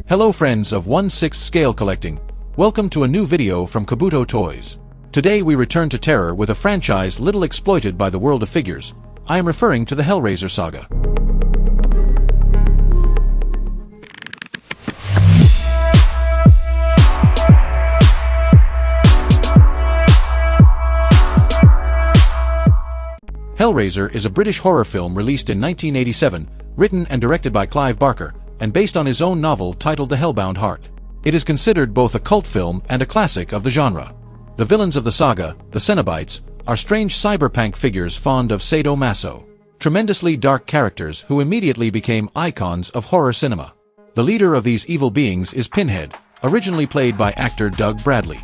Hello friends of 1/6 scale collecting. Welcome to a new video from Kabuto Toys. Today we return to terror with a franchise little exploited by the world of figures. I am referring to the Hellraiser saga. Hellraiser is a British horror film released in 1987, written and directed by Clive Barker, and based on his own novel titled The Hellbound Heart. It is considered both a cult film and a classic of the genre. The villains of the saga, the Cenobites, are strange cyberpunk figures fond of sadomaso. Tremendously dark characters who immediately became icons of horror cinema. The leader of these evil beings is Pinhead, originally played by actor Doug Bradley.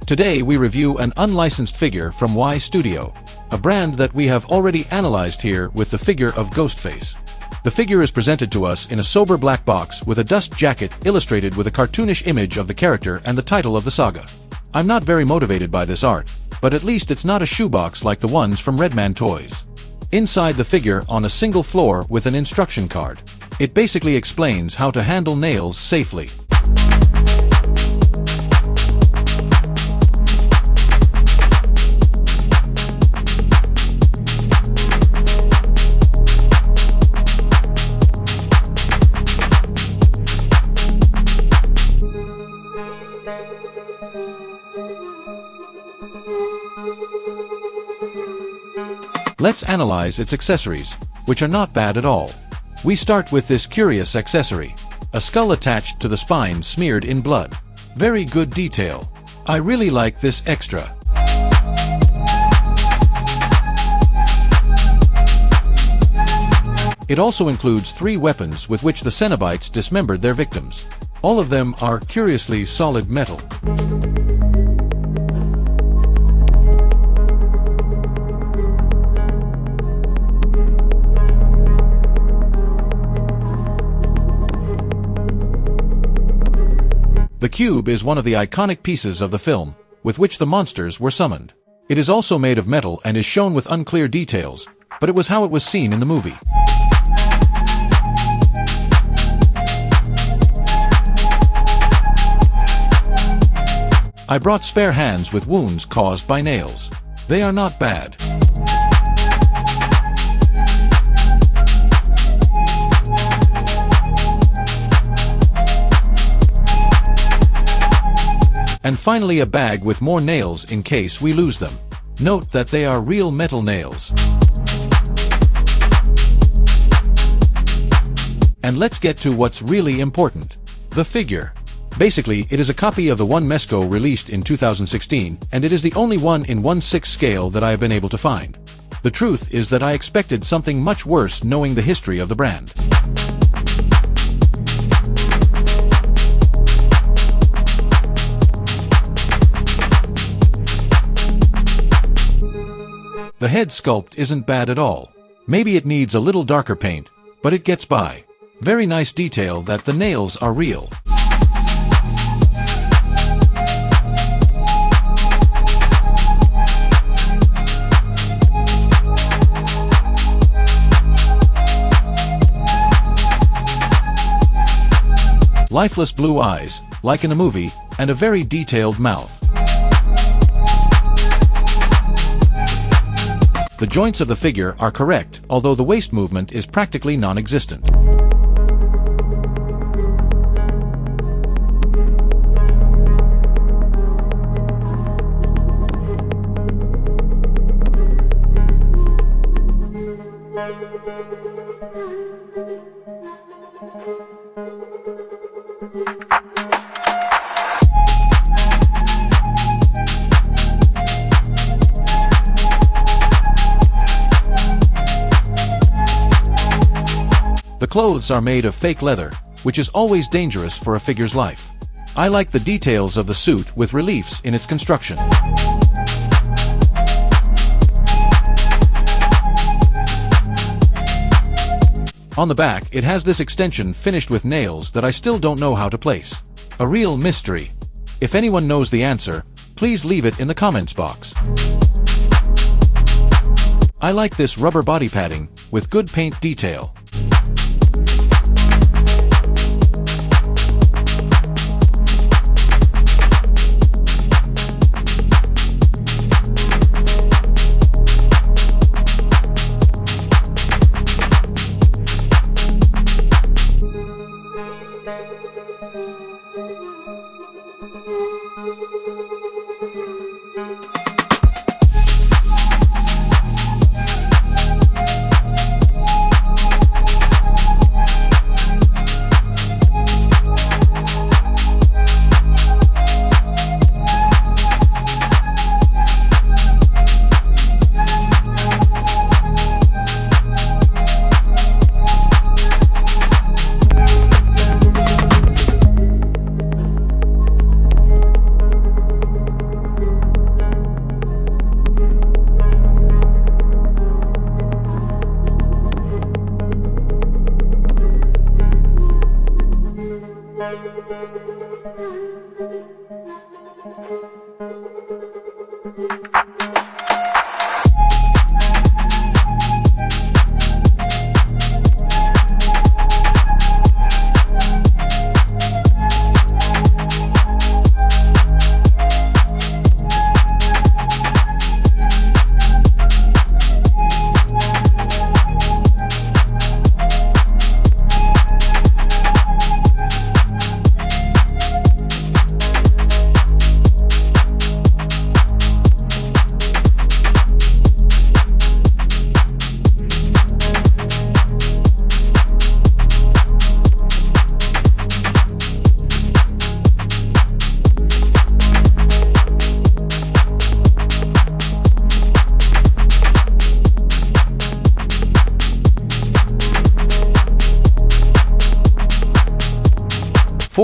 Today we review an unlicensed figure from Y Studio, a brand that we have already analyzed here with the figure of Ghostface. The figure is presented to us in a sober black box with a dust jacket illustrated with a cartoonish image of the character and the title of the saga. I'm not very motivated by this art, but at least it's not a shoebox like the ones from Redman Toys. Inside the figure on a single floor with an instruction card. It basically explains how to handle nails safely. Let's analyze its accessories, which are not bad at all. We start with this curious accessory. A skull attached to the spine smeared in blood. Very good detail. I really like this extra. It also includes 3 weapons with which the Cenobites dismembered their victims. All of them are curiously solid metal. The cube is one of the iconic pieces of the film, with which the monsters were summoned. It is also made of metal and is shown with unclear details, but it was how it was seen in the movie. I brought spare hands with wounds caused by nails. They are not bad. And finally a bag with more nails in case we lose them. Note that they are real metal nails. And let's get to what's really important. The figure. Basically, it is a copy of the 1 Mesco released in 2016, and it is the only one in 1/6 scale that I have been able to find. The truth is that I expected something much worse knowing the history of the brand. The head sculpt isn't bad at all. Maybe it needs a little darker paint, but it gets by. Very nice detail that the nails are real. Lifeless blue eyes, like in a movie, and a very detailed mouth. The joints of the figure are correct, although the waist movement is practically non-existent. The clothes are made of fake leather, which is always dangerous for a figure's life. I like the details of the suit with reliefs in its construction. On the back, it has this extension finished with nails that I still don't know how to place. A real mystery. If anyone knows the answer, please leave it in the comments box. I like this rubber body padding, with good paint detail.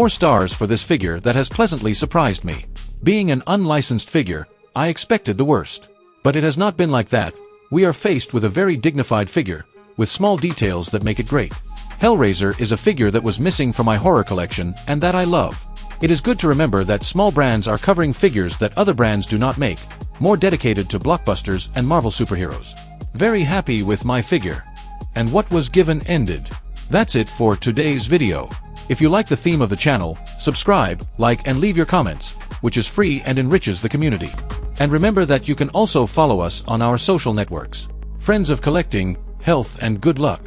Four stars for this figure that has pleasantly surprised me. Being an unlicensed figure, I expected the worst. But it has not been like that. We are faced with a very dignified figure, with small details that make it great. Hellraiser is a figure that was missing from my horror collection, and that I love. It is good to remember that small brands are covering figures that other brands do not make, more dedicated to blockbusters and Marvel superheroes. Very happy with my figure. And what was given ended. That's it for today's video. If you like the theme of the channel, subscribe, like and leave your comments, which is free and enriches the community. And remember that you can also follow us on our social networks. Friends of collecting, health and good luck.